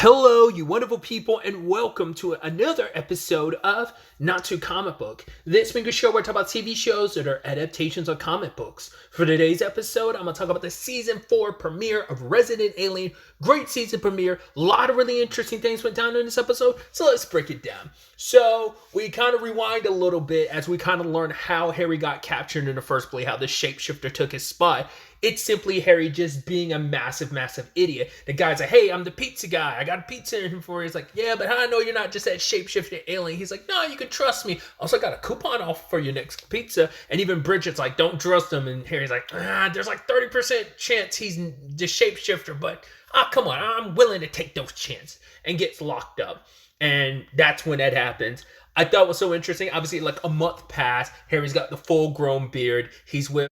Hello, you wonderful people, and welcome to another episode of Not Too Comic Book. This being a show where I talk about TV shows that are adaptations of comic books. For today's episode, I'm going to talk about the Season 4 premiere of Resident Alien. Great season premiere. A lot of really interesting things went down in this episode, so let's break it down. So, we kind of rewind a little bit as we kind of learn how Harry got captured in the first place, how the shapeshifter took his spot. It's simply Harry just being a massive idiot. The guy's like, hey, I'm the pizza guy. I got a pizza in here for you. He's like, yeah, but how I know you're not just that shapeshifter alien? He's like, no, you can trust me. Also, I got a coupon off for your next pizza. And even Bridget's like, don't trust him. And Harry's like, there's like 30% chance he's the shapeshifter, but come on, I'm willing to take those chances. And gets locked up. And that's when that happens. I thought it was so interesting. Obviously, like a month passed. Harry's got the full-grown beard. He's with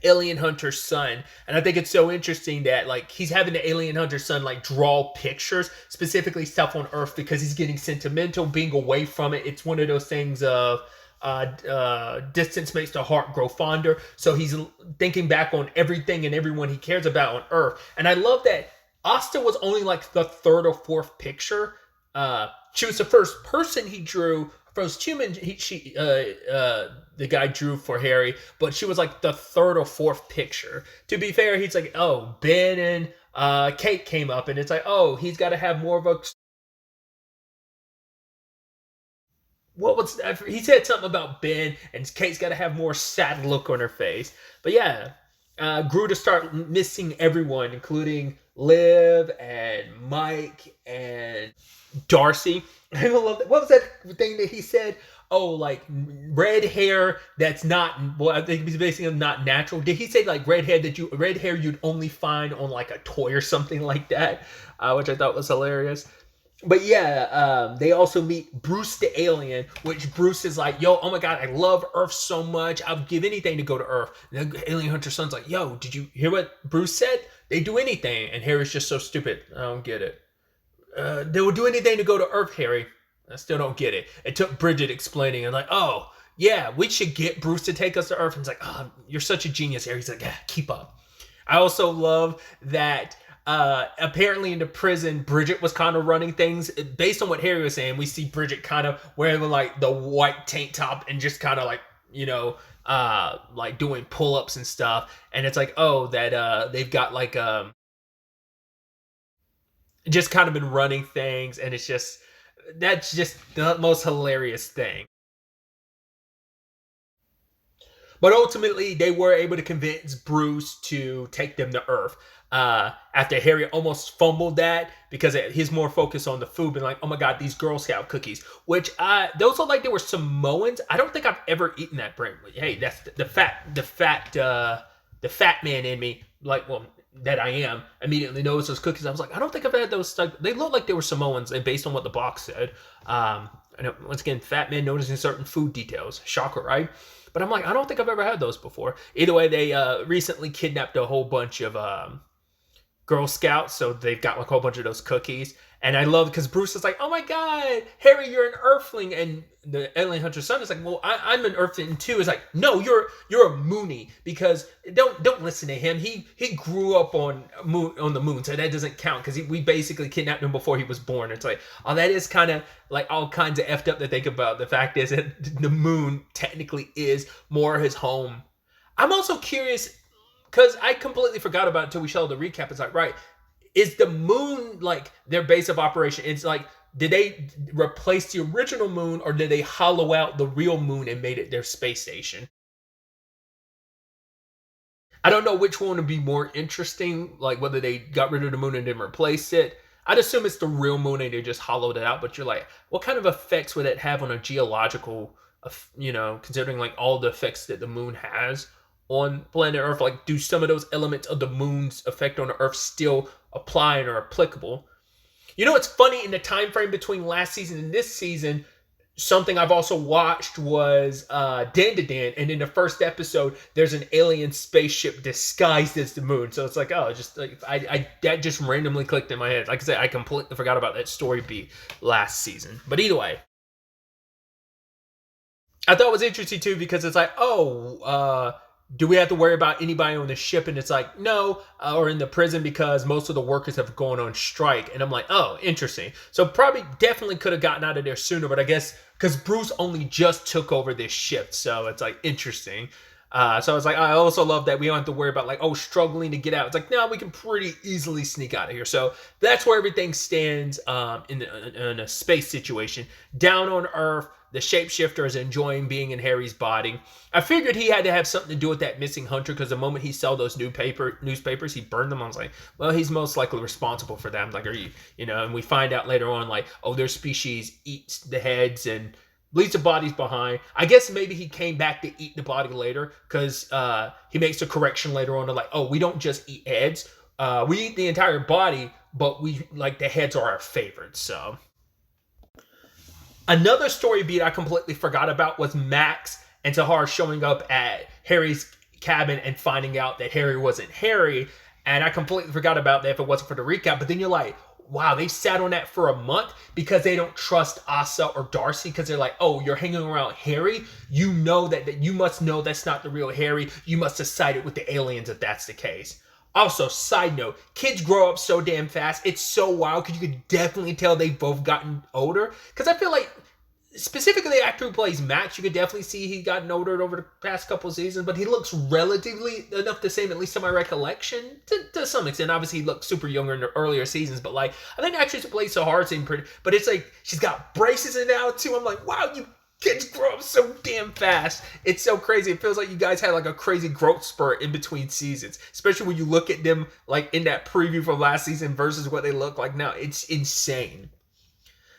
alien hunter's son, and I think it's so interesting that like he's having the alien hunter's son like draw pictures, specifically stuff on Earth, because he's getting sentimental being away from it. It's one of those things of distance makes the heart grow fonder, so he's thinking back on everything and everyone he cares about on Earth. And I love that Asta was only like the third or fourth picture. She was the first person he drew, first human the guy drew for Harry, but she was like the third or fourth picture. To be fair, he's like, oh, Ben and Kate came up, and it's like, oh, he's got to have more of a. What was he said something about Ben and Kate's got to have more sad look on her face. But yeah, grew to start missing everyone, including Liv and Mike and Darcy. I love that. What was that thing that he said? Oh, like red hair that's not, well, I think he's basically not natural. Did he say like red hair you'd only find on like a toy or something like that? Which I thought was hilarious. But yeah, they also meet Bruce the alien, which Bruce is like, yo, oh my god, I love Earth so much. I'll give anything to go to Earth. And the alien hunter's son's like, yo, did you hear what Bruce said? They do anything. And Harry's just so stupid. I don't get it. They will do anything to go to Earth, Harry. I still don't get it. It took Bridget explaining and like, oh, yeah, we should get Bruce to take us to Earth. And it's like, oh, you're such a genius, Harry. He's like, yeah, keep up. I also love that apparently in the prison, Bridget was kind of running things. Based on what Harry was saying, we see Bridget kind of wearing like the white tank top and just kind of like, like doing pull-ups and stuff. And it's like, oh, that they've got like just kind of been running things, and that's just the most hilarious thing. But ultimately, they were able to convince Bruce to take them to Earth. After Harry almost fumbled that because he's more focused on the food, and like, oh my god, these Girl Scout cookies, which those look like they were Samoans. I don't think I've ever eaten that bread. Hey, that's the fat man in me, like, well, that I am, immediately noticed those cookies. I was like, I don't think I've had those stuck. They look like they were Samoans, and based on what the box said. And once again, fat man noticing certain food details. Shocker, right? But I'm like, I don't think I've ever had those before. Either way, they recently kidnapped a whole bunch of Girl Scouts, so they've got like a whole bunch of those cookies. And I love because Bruce is like, oh my god, Harry, you're an Earthling, and the alien hunter's son is like, well, I'm an Earthling too. It's like, no, you're a Moonie, because don't listen to him. He grew up on the moon, so that doesn't count because we basically kidnapped him before he was born. It's like, oh, that is kind of like all kinds of effed up to think about. The fact is that the moon technically is more his home. I'm also curious because I completely forgot about it until we showed the recap. It's like, right, is the moon like their base of operation? It's like, did they replace the original moon, or did they hollow out the real moon and made it their space station? I don't know which one would be more interesting, like whether they got rid of the moon and then replaced it. I'd assume it's the real moon and they just hollowed it out, but you're like, what kind of effects would it have on a geological, considering like all the effects that the moon has on planet Earth? Like, do some of those elements of the moon's effect on the Earth still apply and are applicable? You know, it's funny, in the time frame between last season and this season, something I've also watched was Dan to Dan, and in the first episode, there's an alien spaceship disguised as the moon. So it's like, oh, just like I that just randomly clicked in my head. Like I said, I completely forgot about that story beat last season. But either way, I thought it was interesting too, because it's like, oh, do we have to worry about anybody on the ship? And it's like, no, or in the prison because most of the workers have gone on strike. And I'm like, oh, interesting. So probably definitely could have gotten out of there sooner, but I guess because Bruce only just took over this shift. So it's like interesting. So I was like, I also love that we don't have to worry about like, oh, struggling to get out. It's like, no, we can pretty easily sneak out of here. So that's where everything stands in a space situation. Down on Earth, the shapeshifter is enjoying being in Harry's body. I figured he had to have something to do with that missing hunter because the moment he saw those newspapers, he burned them. I was like, well, he's most likely responsible for them. Like, are you, and we find out later on, like, oh, their species eats the heads and leaves the bodies behind. I guess maybe he came back to eat the body later because he makes a correction later on to like, oh, we don't just eat heads. We eat the entire body, but we like the heads are our favorites. So another story beat I completely forgot about was Max and Tahar showing up at Harry's cabin and finding out that Harry wasn't Harry. And I completely forgot about that if it wasn't for the recap. But then you're like, wow, they sat on that for a month because they don't trust Asa or Darcy because they're like, oh, you're hanging around Harry. You know that you must know that's not the real Harry. You must have sided with the aliens if that's the case. Also, side note, kids grow up so damn fast. It's so wild because you could definitely tell they've both gotten older. Because I feel like specifically the actor who plays Max, you could definitely see he gotten older over the past couple of seasons, but he looks relatively enough the same, at least to my recollection, to some extent. Obviously, he looked super younger in the earlier seasons, but like, I think the actress who plays Sahar seemed pretty, but it's like, she's got braces in now too. I'm like, wow, you kids grow up so damn fast. It's so crazy. It feels like you guys had like a crazy growth spurt in between seasons, especially when you look at them like in that preview from last season versus what they look like now. It's insane.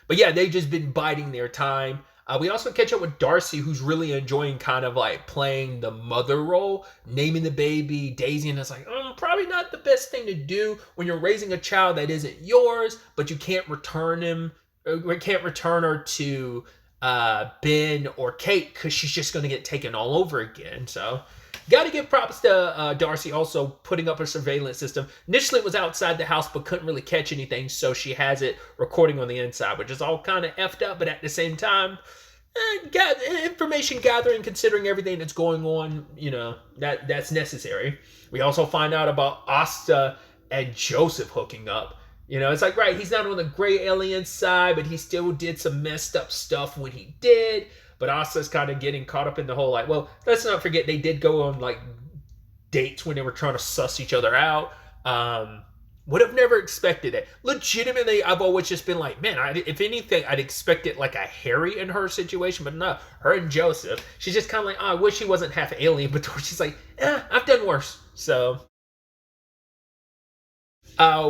But yeah, they've just been biding their time. We also catch up with Darcy, who's really enjoying kind of like playing the mother role, naming the baby Daisy, and it's like, probably not the best thing to do when you're raising a child that isn't yours, but you can't return her to Ben or Kate because she's just going to get taken all over again. So got to give props to Darcy also putting up a surveillance system. Initially, it was outside the house, but couldn't really catch anything, so she has it recording on the inside, which is all kind of effed up, but at the same time, information gathering, considering everything that's going on, that's necessary. We also find out about Asta and Joseph hooking up. It's like, right, he's not on the gray alien side, but he still did some messed up stuff when he did. But Asta's kind of getting caught up in the whole, like, well, let's not forget they did go on, like, dates when they were trying to suss each other out. Would have never expected it. Legitimately, I've always just been like, man, if anything, I'd expect it like a Harry in her situation, but no, her and Joseph. She's just kind of like, oh, I wish he wasn't half alien, but she's like, I've done worse. So,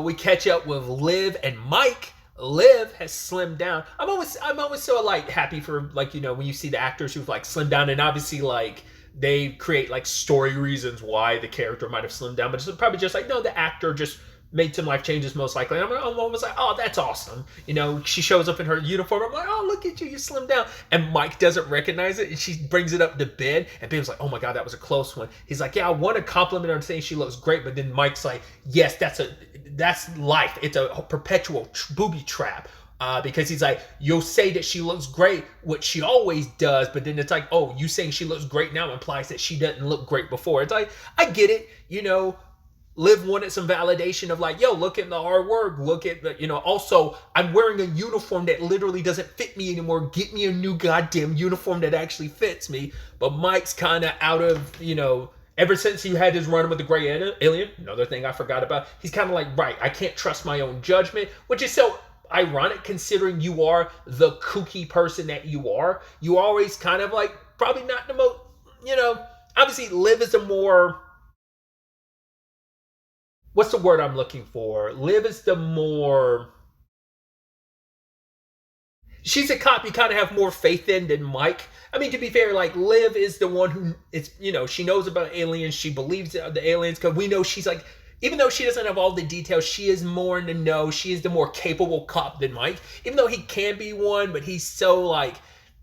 we catch up with Liv and Mike. Liv has slimmed down. I'm always so like happy for like, when you see the actors who've like slimmed down, and obviously like they create like story reasons why the character might have slimmed down, but it's probably just like, no, the actor just made some life changes most likely. And I'm almost like, oh, that's awesome. She shows up in her uniform. I'm like, oh, look at you, you slimmed down. And Mike doesn't recognize it, and she brings it up to Ben, and Ben's like, oh my God, that was a close one. He's like, yeah, I want to compliment her saying she looks great, but then Mike's like, yes, that's life. It's a perpetual booby trap. Because he's like, you'll say that she looks great, which she always does, but then it's like, oh, you saying she looks great now implies that she doesn't look great before. It's like, I get it, Liv wanted some validation of like, yo, look at the hard work. Look at the, also, I'm wearing a uniform that literally doesn't fit me anymore. Get me a new goddamn uniform that actually fits me. But Mike's kind of out of, ever since he had his run with the gray alien, another thing I forgot about, he's kind of like, right, I can't trust my own judgment, which is so ironic considering you are the kooky person that you are. You always kind of like, probably not the most, obviously Liv is a more, what's the word I'm looking for? Liv is the more, she's a cop you kind of have more faith in than Mike. I mean, to be fair, like, Liv is the one who, she knows about aliens. She believes the aliens because we know she's like, even though she doesn't have all the details, she is more in the know. She is the more capable cop than Mike. Even though he can be one, but he's so, like,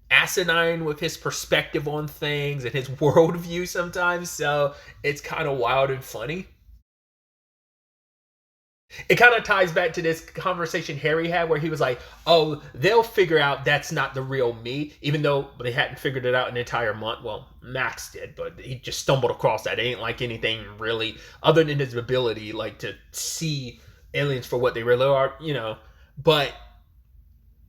asinine with his perspective on things and his worldview sometimes. So it's kind of wild and funny. It kind of ties back to this conversation Harry had where he was like, "Oh, they'll figure out that's not the real me," even though they hadn't figured it out an entire month. Well, Max did, but he just stumbled across that. It ain't like anything really other than his ability, like to see aliens for what they really are, you know. But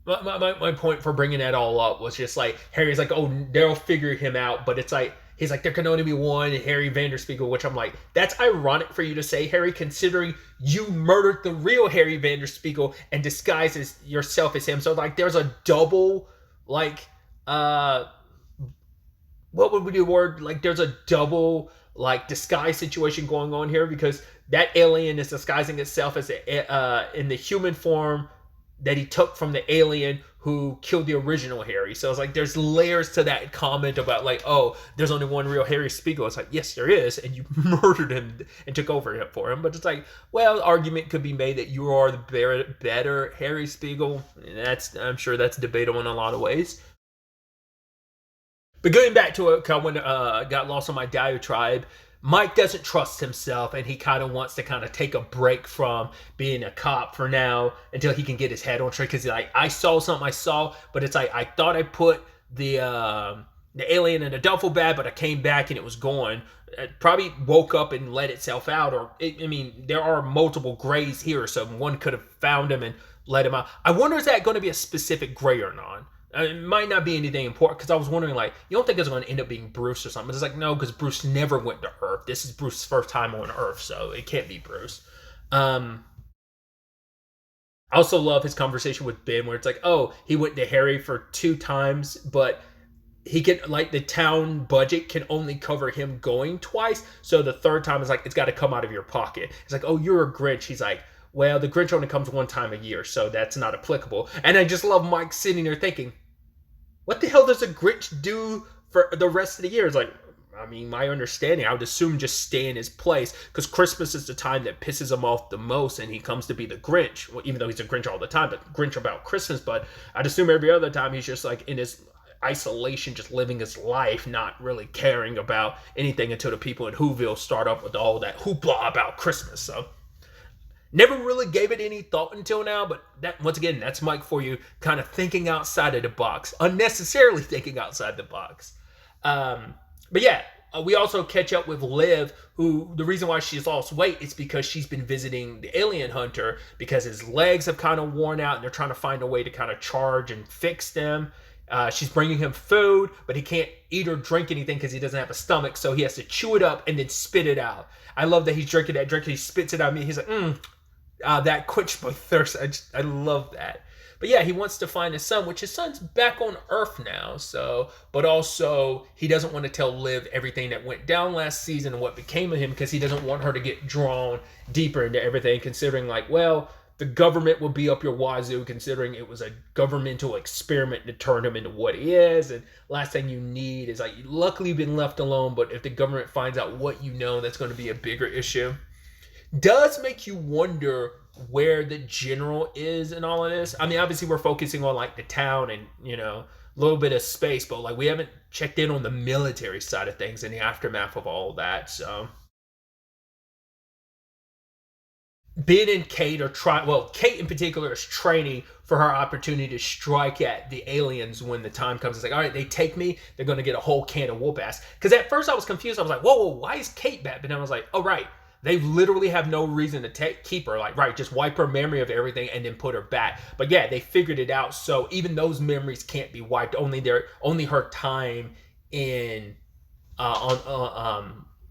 my point for bringing that all up was just like Harry's like, oh, they'll figure him out, but it's like he's like there can only be one Harry Vanderspiegel, which I'm like, that's ironic for you to say, Harry, considering you murdered the real Harry Vanderspiegel and disguises yourself as him. So like, there's a double like what would be the word? Like, there's a double like disguise situation going on here because that alien is disguising itself as in the human form that he took from the alien who killed the original Harry. So it's like there's layers to that comment about like, oh, there's only one real Harry Spiegel. It's like, yes, there is, and you murdered him and took over for him. But it's like, well, the argument could be made that you are the better Harry Spiegel. And I'm sure that's debatable in a lot of ways. But going back to it, when got lost on my diatribe, Mike doesn't trust himself, and he kind of wants to kind of take a break from being a cop for now until he can get his head on straight. Because like, I saw something I saw, but it's like I thought I put the alien in a duffel bag, but I came back and it was gone. It probably woke up and let itself out, or I mean, there are multiple grays here, so one could have found him and let him out. I wonder is that going to be a specific gray or not? It might not be anything important because I was wondering, like, you don't think it's going to end up being Bruce or something? It's like, no, because Bruce never went to Earth. This is Bruce's first time on Earth, so it can't be Bruce. I also love his conversation with Ben where it's like, oh, he went to Harry for 2 times, but he can, like, the town budget can only cover him going twice. So the third time is like, it's got to come out of your pocket. It's like, oh, you're a Grinch. He's like, well, the Grinch only comes 1 time a year, so that's not applicable. And I just love Mike sitting there thinking, what the hell does a Grinch do for the rest of the year? It's like, I mean, my understanding, I would assume just stay in his place because Christmas is the time that pisses him off the most and he comes to be the Grinch. Well, even though he's a Grinch all the time, but Grinch about Christmas. But I'd assume every other time he's just like in his isolation, just living his life, not really caring about anything until the people in Whoville start up with all that hoopla about Christmas. So never really gave it any thought until now, but that, once again, that's Mike for you, kind of thinking outside of the box, unnecessarily thinking outside the box. But yeah, we also catch up with Liv, who the reason why she's lost weight is because she's been visiting the alien hunter because his legs have kind of worn out and they're trying to find a way to kind of charge and fix them. She's bringing him food, but he can't eat or drink anything because he doesn't have a stomach, so he has to chew it up and then spit it out. I love that he's drinking that drink and he spits it out at me. He's like, that quenched my thirst. I love that. But yeah, he wants to find his son, which his son's back on Earth now. So, but also he doesn't want to tell Liv everything that went down last season and what became of him because he doesn't want her to get drawn deeper into everything. Considering like, well, the government will be up your wazoo, considering it was a governmental experiment to turn him into what he is. And last thing you need is like, luckily you've been left alone. But if the government finds out what you know, that's going to be a bigger issue. Does make you wonder where the general is in all of this. I mean, obviously we're focusing on like the town and, you know, a little bit of space, but like we haven't checked in on the military side of things in the aftermath of all of that. So Ben and Kate are trying, well, Kate in particular is training for her opportunity to strike at the aliens when the time comes. It's like, all right, they take me, they're going to get a whole can of whoop ass. Because at first I was confused. I was like, whoa, why is Kate back? But then I was like, oh, right. They literally have no reason to keep her. Like, right, just wipe her memory of everything and then put her back. But yeah, they figured it out. So even those memories can't be wiped. Only her time in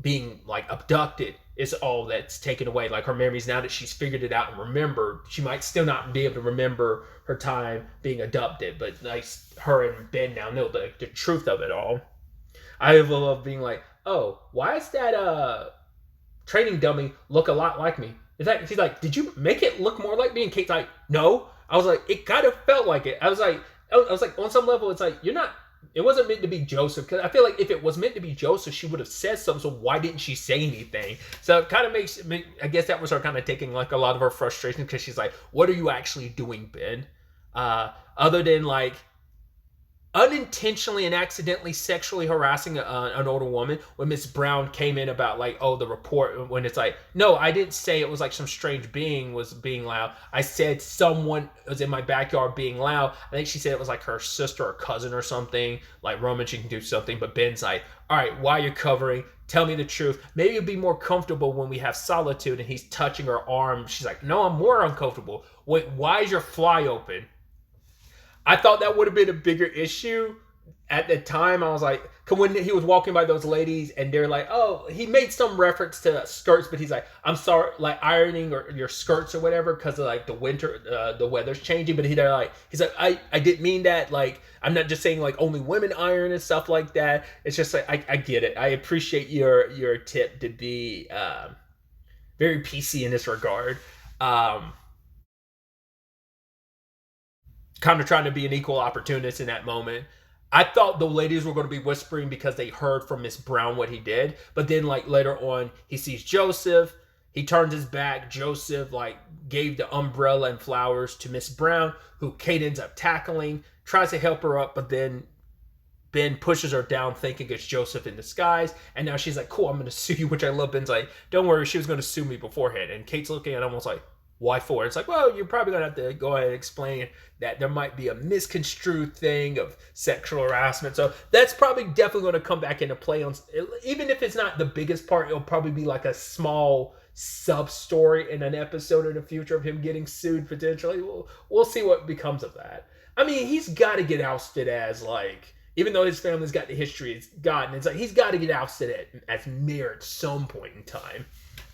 being like abducted is all that's taken away. Like her memories, now that she's figured it out and remembered, she might still not be able to remember her time being abducted. But like her and Ben now know the truth of it all. I love being like, oh, why is that training dummy look a lot like me? In fact, she's like, did you make it look more like me? And Kate's like, no. I was like, it kind of felt like it. I was like, on some level, it's like, it wasn't meant to be Joseph. Because I feel like if it was meant to be Joseph, she would have said something. So why didn't she say anything? So it kind of makes me, I guess that was her kind of taking like a lot of her frustration because she's like, what are you actually doing, Ben? Other than like, unintentionally and accidentally sexually harassing an older woman when Miss Brown came in about like, oh, the report, when it's like, no, I didn't say it was like some strange being was being loud. I said someone was in my backyard being loud. I think she said it was like her sister or cousin or something. Like, Roman, she can do something. But Ben's like, all right, why are you covering? Tell me the truth. Maybe it'd be more comfortable when we have solitude. And he's touching her arm. She's like, no, I'm more uncomfortable. Wait, why is your fly open? I thought that would have been a bigger issue at the time. I was like, cause when he was walking by those ladies and they're like, oh, he made some reference to skirts, but he's like, I'm sorry, like ironing or your skirts or whatever, because of like the winter, the weather's changing. But he's like, I didn't mean that. Like, I'm not just saying like only women iron and stuff like that. It's just like, I get it. I appreciate your tip to be very PC in this regard. Kind of trying to be an equal opportunist in that moment. I thought the ladies were going to be whispering because they heard from Miss Brown what he did, but then like later on, he sees Joseph. He turns his back. Joseph like gave the umbrella and flowers to Miss Brown, who Kate ends up tackling, tries to help her up, but then Ben pushes her down, thinking it's Joseph in disguise. And now she's like, cool, I'm going to sue you, which I love. Ben's like, don't worry, she was going to sue me beforehand. And Kate's looking at him almost like, why for? It's like, well, you're probably going to have to go ahead and explain that there might be a misconstrued thing of sexual harassment. So that's probably definitely going to come back into play. Even if it's not the biggest part, it'll probably be like a small sub-story in an episode in the future of him getting sued potentially. We'll see what becomes of that. I mean, he's got to get ousted as like, even though his family's got the history it's gotten, it's like he's got to get ousted as mayor at some point in time.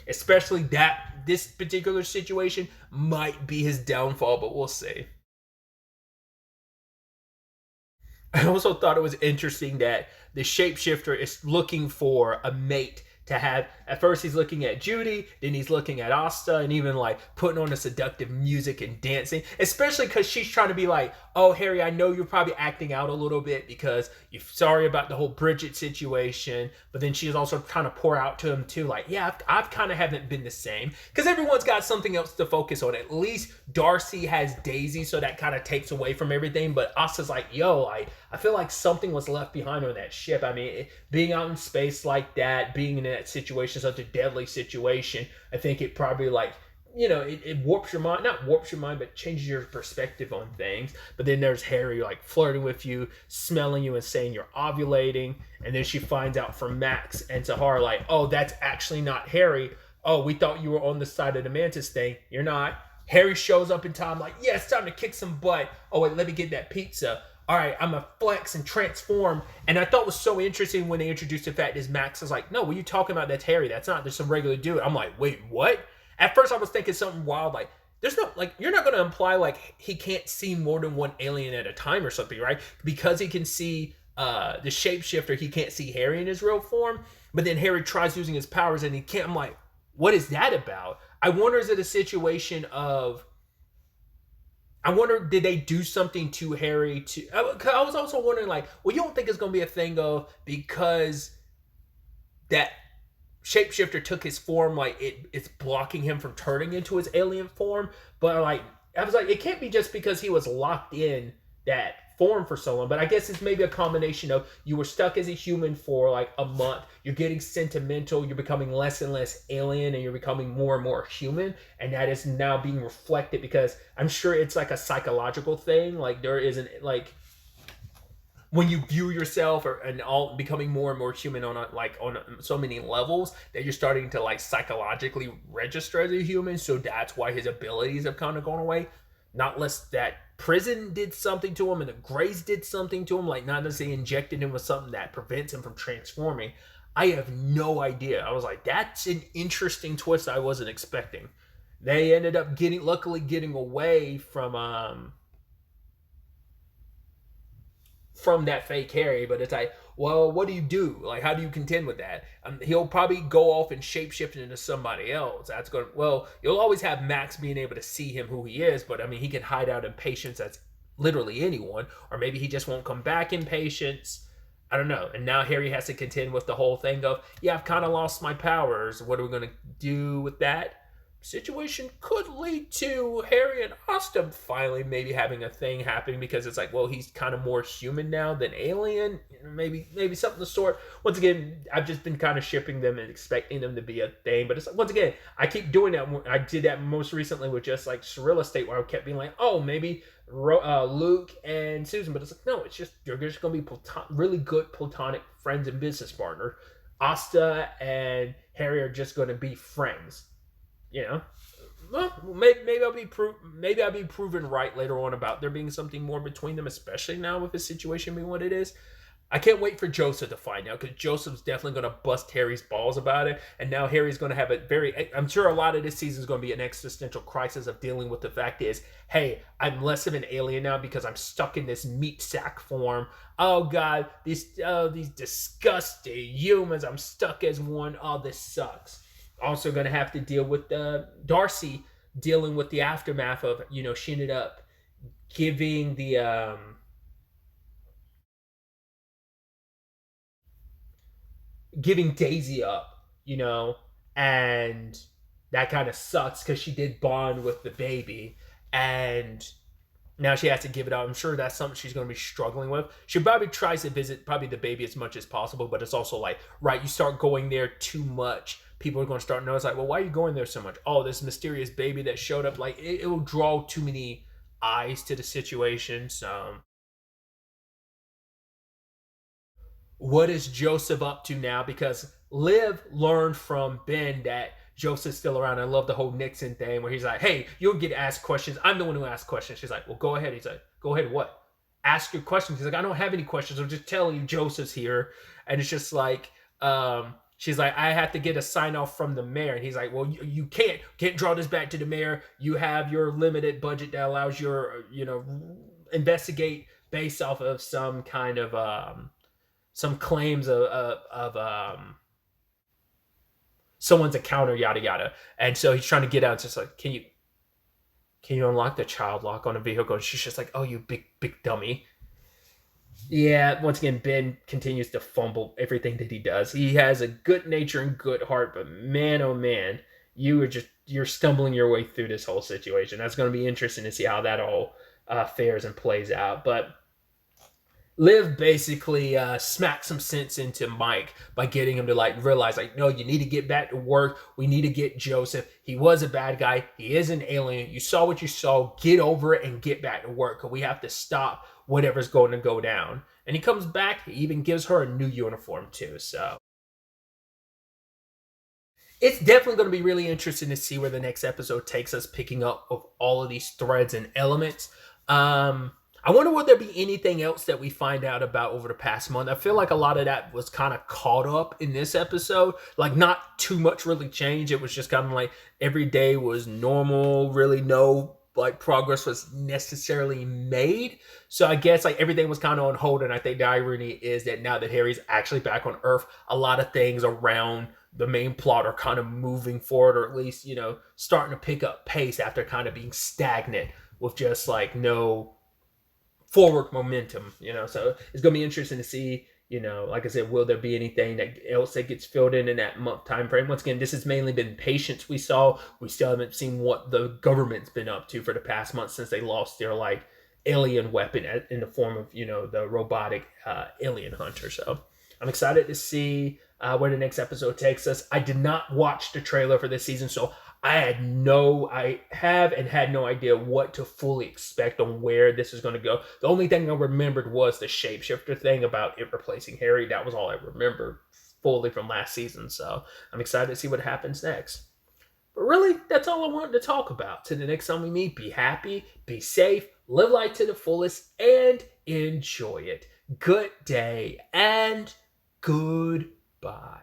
Especially that this particular situation might be his downfall, but we'll see. I also thought it was interesting that the shapeshifter is looking for a mate to have. At first, he's looking at Judy, then he's looking at Asta, and even like putting on the seductive music and dancing, especially because she's trying to be like, oh, Harry, I know you're probably acting out a little bit because you're sorry about the whole Bridget situation, but then she's also trying to pour out to him too, like, yeah, I've kind of haven't been the same, because everyone's got something else to focus on. At least Darcy has Daisy, so that kind of takes away from everything, but Asta's like, yo, I feel like something was left behind on that ship. I mean, being out in space like that, being in that situation, such a deadly situation, I think it probably like, you know, it warps your mind, not warps your mind, but changes your perspective on things. But then there's Harry like flirting with you, smelling you and saying you're ovulating. And then she finds out from Max and Sahara like, oh, that's actually not Harry. Oh, we thought you were on the side of the Mantis thing. You're not. Harry shows up in time like, yeah, it's time to kick some butt. Oh, wait, let me get that pizza. All right, I'm a flex and transform. And I thought was so interesting when they introduced the fact is Max is like, no, what are you talking about? That's Harry. That's not. There's some regular dude. I'm like, wait, what? At first I was thinking something wild, like, there's no, like, you're not going to imply like he can't see more than one alien at a time or something, right? Because he can see the shapeshifter, he can't see Harry in his real form. But then Harry tries using his powers and he can't. I'm like, what is that about? I wonder, is it a situation of, I wonder, did they do something to Harry to... I was also wondering, like, well, you don't think it's going to be a thing of, because that shapeshifter took his form, like, it's blocking him from turning into his alien form? But, like, I was like, it can't be just because he was locked in that form for so long. But I guess it's maybe a combination of you were stuck as a human for, like, a month. You're getting sentimental. You're becoming less and less alien, and you're becoming more and more human. And that is now being reflected, because I'm sure it's like a psychological thing. Like, there isn't, like, when you view yourself and all becoming more and more human on so many levels, that you're starting to like psychologically register as a human. So that's why his abilities have kind of gone away. Not less that prison did something to him and the Greys did something to him, like not necessarily injected him with something that prevents him from transforming. I have no idea. I was like, that's an interesting twist I wasn't expecting. They ended up luckily getting away from that fake Harry, but it's like, well, what do you do? Like, how do you contend with that? He'll probably go off and shapeshift into somebody else. That's going to, well, you'll always have Max being able to see him who he is, but I mean, he can hide out in Patience as literally anyone, or maybe he just won't come back in Patience. I don't know. And now Harry has to contend with the whole thing of, yeah, I've kind of lost my powers. What are we going to do with that? situation could lead to Harry and Asta finally maybe having a thing happening, because it's like, well, he's kind of more human now than alien. Maybe something of the sort. Once again, I've just been kind of shipping them and expecting them to be a thing, but it's like, once again, I keep doing that. I did that most recently with just like Cirilla State, where I kept being like, oh, maybe Luke and Susan, but it's like, no, it's just you're just gonna be really good platonic friends and business partners. Asta and Harry are just going to be friends, you know. Well, maybe I'll be proven right later on about there being something more between them, especially now with the situation being what it is. I can't wait for Joseph to find out, because Joseph's definitely going to bust Harry's balls about it, and now Harry's going to have a very. I'm sure a lot of this season is going to be an existential crisis of dealing with the fact is, hey, I'm less of an alien now because I'm stuck in this meat sack form. Oh God, these disgusting humans. I'm stuck as one. Oh, this sucks. Also going to have to deal with Darcy dealing with the aftermath of, she ended up giving giving Daisy up, and that kind of sucks because she did bond with the baby, and now she has to give it up. I'm sure that's something she's going to be struggling with. She probably tries to visit probably the baby as much as possible, but it's also like, right, you start going there too much, people are going to start noticing, like, well, why are you going there so much? Oh, this mysterious baby that showed up, like, it will draw too many eyes to the situation. So what is Joseph up to now? Because Liv learned from Ben that Joseph's still around. I love the whole Nixon thing where he's like, hey, you'll get asked questions. I'm the one who asks questions. She's like, well, go ahead. He's like, go ahead, what? Ask your questions. He's like, I don't have any questions. I'm just telling you Joseph's here. And it's just like, she's like, I have to get a sign off from the mayor. And he's like, well, you can't draw this back to the mayor. You have your limited budget that allows your, investigate based off of some kind of, some claims of someone's encounter, yada yada. And so he's trying to get out. It's just like, can you unlock the child lock on a vehicle? And she's just like, oh, you big dummy. Yeah, once again, Ben continues to fumble everything that he does. He has a good nature and good heart, but man, oh man, you're stumbling your way through this whole situation. That's going to be interesting to see how that all fares and plays out. But Liv basically smacked some sense into Mike by getting him to realize, no, you need to get back to work. We need to get Joseph. He was a bad guy. He is an alien. You saw what you saw. Get over it and get back to work, because we have to stop whatever's going to go down. And he comes back. He even gives her a new uniform too. So it's definitely going to be really interesting to see where the next episode takes us, picking up of all of these threads and elements. I wonder, would there be anything else that we find out about over the past month? I feel like a lot of that was kind of caught up in this episode. Like, not too much really changed. It was just kind of like every day was normal. Really no progress was necessarily made. So I guess everything was kind of on hold. And I think the irony is that now that Harry's actually back on Earth, a lot of things around the main plot are kind of moving forward, or at least, starting to pick up pace after kind of being stagnant with just no forward momentum, so it's going to be interesting to see, like I said, will there be anything else that gets filled in that month time frame? Once again, this has mainly been patience we saw. We still haven't seen what the government's been up to for the past month since they lost their alien weapon in the form of, the robotic alien hunter. So I'm excited to see where the next episode takes us. I did not watch the trailer for this season, so I had no idea what to fully expect on where this is going to go. The only thing I remembered was the shapeshifter thing about it replacing Harry. That was all I remembered fully from last season. So I'm excited to see what happens next. But really, that's all I wanted to talk about. Till the next time we meet, be happy, be safe, live life to the fullest, and enjoy it. Good day and goodbye.